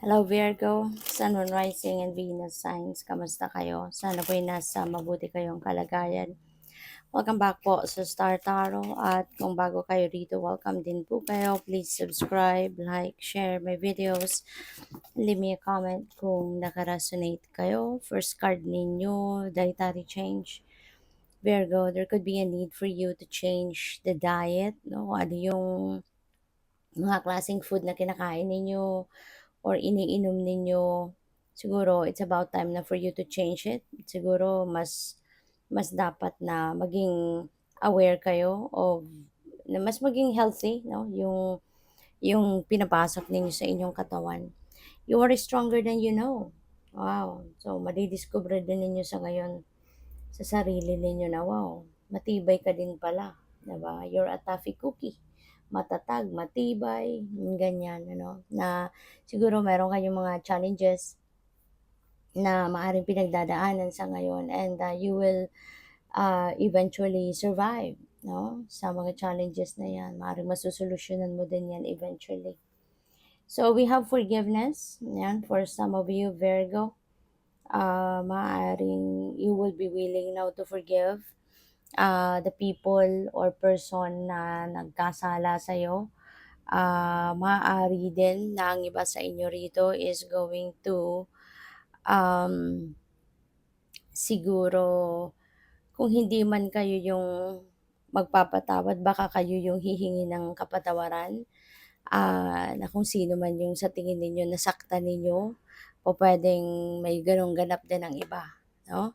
Hello Virgo, Sun, Moon, Rising, and Venus signs. Kamusta kayo? Sana po'y nasa mabuti kayong kalagayan. Welcome back po sa Star Tarot. At kung bago kayo dito, welcome din po kayo. Please subscribe, like, share my videos. Leave me a comment kung nakaresonate kayo. First card ninyo, dietary change. Virgo, there could be a need for you to change the diet. No? Ano yung mga klaseng food na kinakain ninyo or iniinom ninyo, siguro it's about time na for you to change it. Siguro mas dapat na maging aware kayo of na mas maging healthy, no? Yung pinapasok ninyo sa inyong katawan. You are stronger than you know. Wow. So, madidiscover din ninyo sa ngayon sa sarili ninyo na, wow, matibay ka din pala. Diba? You're a toughy cookie. Matatag, matibay, ganyan, ano, na siguro meron kayong mga challenges na maaring pinagdadaanan sa ngayon and you will eventually survive, no? Sa mga challenges na yan, maaring masusolusyonan mo din yan eventually. So, we have forgiveness, yan, for some of you, Virgo. Maaring you will be willing now to forgive the people or person na nagkasala sa'yo. Maaari din na ang iba sa inyo rito is going to um, siguro kung hindi man kayo yung magpapatawad, baka kayo yung hihingi ng kapatawaran na kung sino man yung sa tingin ninyo nasaktan ninyo o pwedeng may ganong ganap din ang iba, no?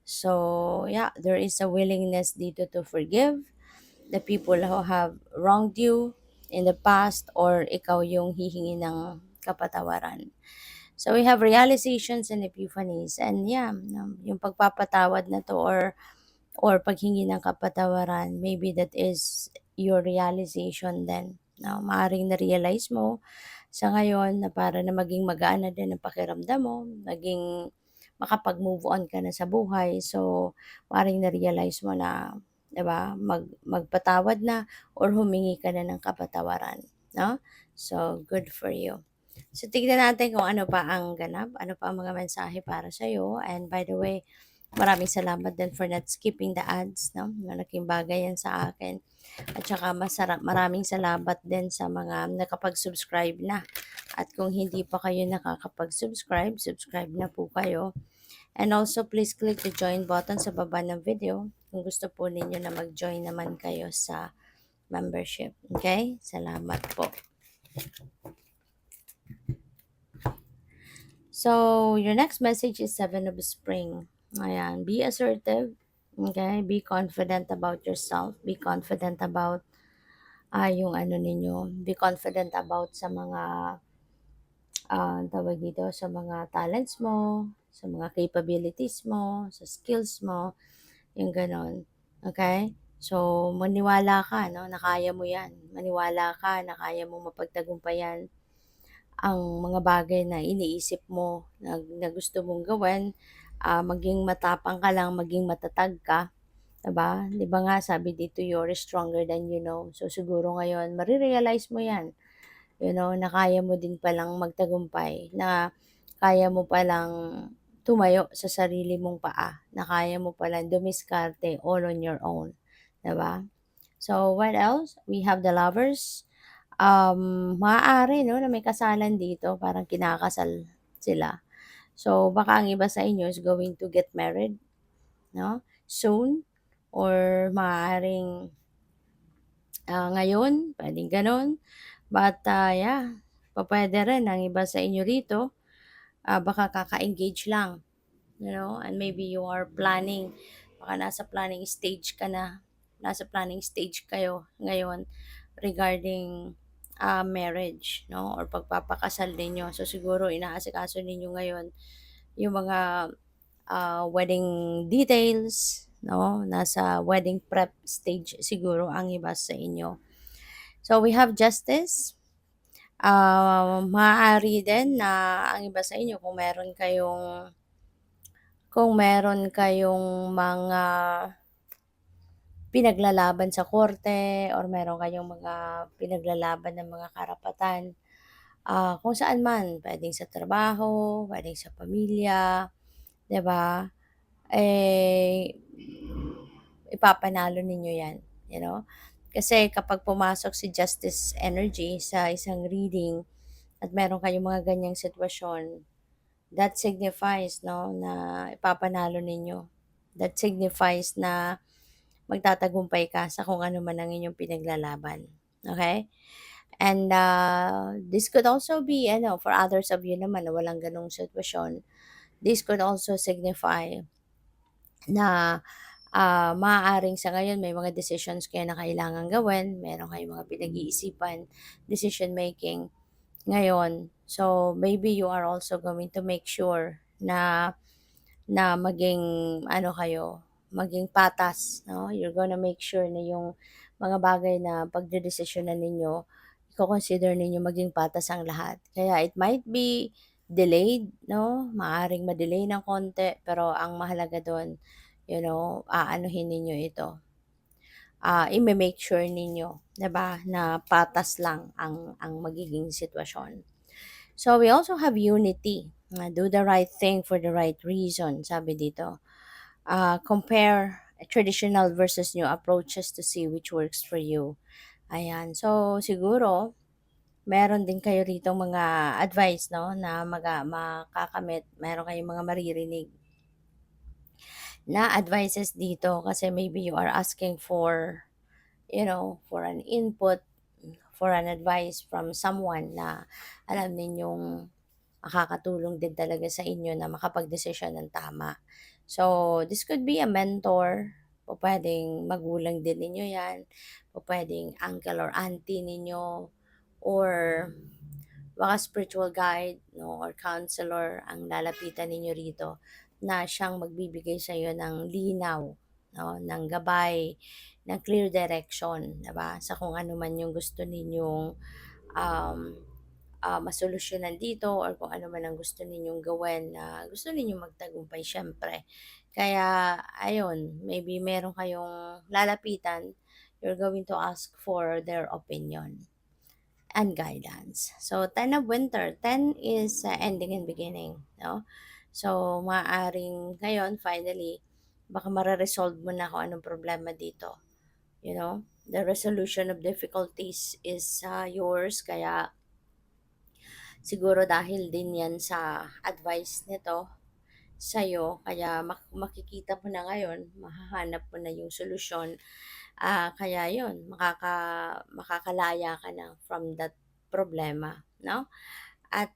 So, yeah, there is a willingness dito to forgive the people who have wronged you in the past or ikaw yung hihingi ng kapatawaran. So, we have realizations and epiphanies. And yeah, yung pagpapatawad na to or paghingi ng kapatawaran, maybe that is your realization then. No, maaring na-realize mo sa ngayon na para na maging magaan na din ang pakiramdam mo, maging makapag-move on ka na sa buhay. So, maaring na-realize mo na, 'di ba, magpatawad na or humingi ka na ng kapatawaran, no? So, good for you. So, tignan natin kung ano pa ang ganap, ano pa ang mga mensahe para sa iyo. And by the way, maraming salamat din for not skipping the ads, no? Malaking bagay yan sa akin. At saka maraming salamat din sa mga nakapag-subscribe na. At kung hindi pa kayo nakakapag-subscribe, subscribe na po kayo. And also, please click the join button sa baba ng video kung gusto po ninyo na mag-join naman kayo sa membership. Okay? Salamat po. So, your next message is 7 of Spring. Ayan, be assertive. Okay? Be confident about yourself. Be confident about yung ano ninyo. Be confident about sa mga tawag dito, sa mga talents mo, sa mga capabilities mo, sa skills mo, yung ganon. Okay? So, maniwala ka, no, na kaya mo yan. Maniwala ka na kaya mo mapagtagumpayan ang mga bagay na iniisip mo na gusto mong gawin. Maging matapang ka lang, maging matatag ka. Diba? Di ba nga sabi dito, you're stronger than you know. So, siguro ngayon, marirealize mo yan, na kaya mo din palang magtagumpay, na kaya mo palang tumayo sa sarili mong paa, na kaya mo palang dumiskarte all on your own, 'di ba? So, what else? We have the lovers. Maaari, no, na may kasalan dito, parang kinakasal sila. So, baka ang iba sa inyo is going to get married, no, soon, or maaaring ngayon, pwedeng ganun. But, yeah, pwede rin ang iba sa inyo rito, baka kaka-engage lang, and maybe you are planning, baka nasa planning stage kayo ngayon regarding marriage, no, or pagpapakasal ninyo. So, siguro inaasikaso ninyo ngayon yung mga wedding details, no, nasa wedding prep stage siguro ang iba sa inyo. So, we have justice. Maaari din na ang iba sa inyo kung meron kayong mga pinaglalaban sa korte or meron kayong mga pinaglalaban ng mga karapatan, kung saan man, puwedeng sa trabaho, puwedeng sa pamilya, 'di ba? Eh, ipapanalo ninyo 'yan, you know? Kasi kapag pumasok si Justice energy sa isang reading at meron kayong mga ganyang sitwasyon, that signifies 'no, na ipapanalo ninyo. That signifies na magtatagumpay ka sa kung ano man ang inyong pinaglalaban, okay? And, this could also be ano, for others of you naman na walang gano'ng sitwasyon, this could also signify na, maaaring sa ngayon may mga decisions kayo na kailangang gawin, meron kayong mga pinag-iisipan, decision making ngayon. So, maybe you are also going to make sure na maging ano kayo, maging patas, 'no? You're gonna make sure na yung mga bagay na pagdedesisyonan ninyo, iko-consider ninyo maging patas ang lahat. Kaya it might be delayed, 'no? Maaaring ma-delay ng konti, pero ang mahalaga do'n, aanuhin ninyo ito, ime-make sure ninyo, 'di ba, na patas lang ang magiging sitwasyon. So we also have unity. Do the right thing for the right reason, sabi dito. Compare traditional versus new approaches to see which works for you. Ayan. So, siguro, meron din kayo rito mga advice, no, na makakamit. Meron kayong mga maririnig na advices dito kasi maybe you are asking for, for an input, for an advice from someone na alam ninyong makakatulong din talaga sa inyo na makapagdesisyon ng tama. So, this could be a mentor, pupuwedeng magulang din ninyo 'yan, pupuwedeng uncle or auntie ninyo, or baka spiritual guide 'no, or counselor ang lalapitan ninyo rito na siyang magbibigay sa iyo ng linaw 'no, ng gabay, ng clear direction, 'di ba, sa kung ano man yung gusto ninyong, um masolusyonan dito or kung ano man ang gusto ninyong gawin na gusto ninyong magtagumpay siyempre. Kaya ayun, maybe meron kayong lalapitan, you're going to ask for their opinion and guidance. So, 10 of winter, 10 is ending and beginning, no? So, maaring ngayon, finally, baka mare-resolve mo na kung anong problema dito. The resolution of difficulties is yours, kaya siguro dahil din 'yan sa advice nito sa'yo kaya makikita mo na ngayon, mahahanap mo na yung solusyon, kaya 'yun makakalaya ka na from that problema, 'no? At,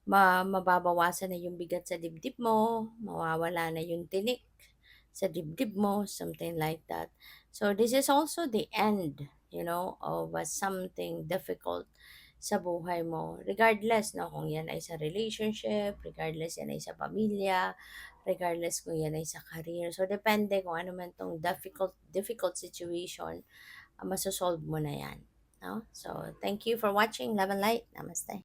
mababawasan na yung bigat sa dibdib mo, mawawala na yung tinik sa dibdib mo, something like that. So this is also the end, of something difficult sa buhay mo. Regardless, no, kung yan ay sa relationship, regardless yan ay sa pamilya, regardless kung yan ay sa career. So depende kung ano man tong difficult situation, masosolve mo na yan. No? So thank you for watching. Love and light. Namaste.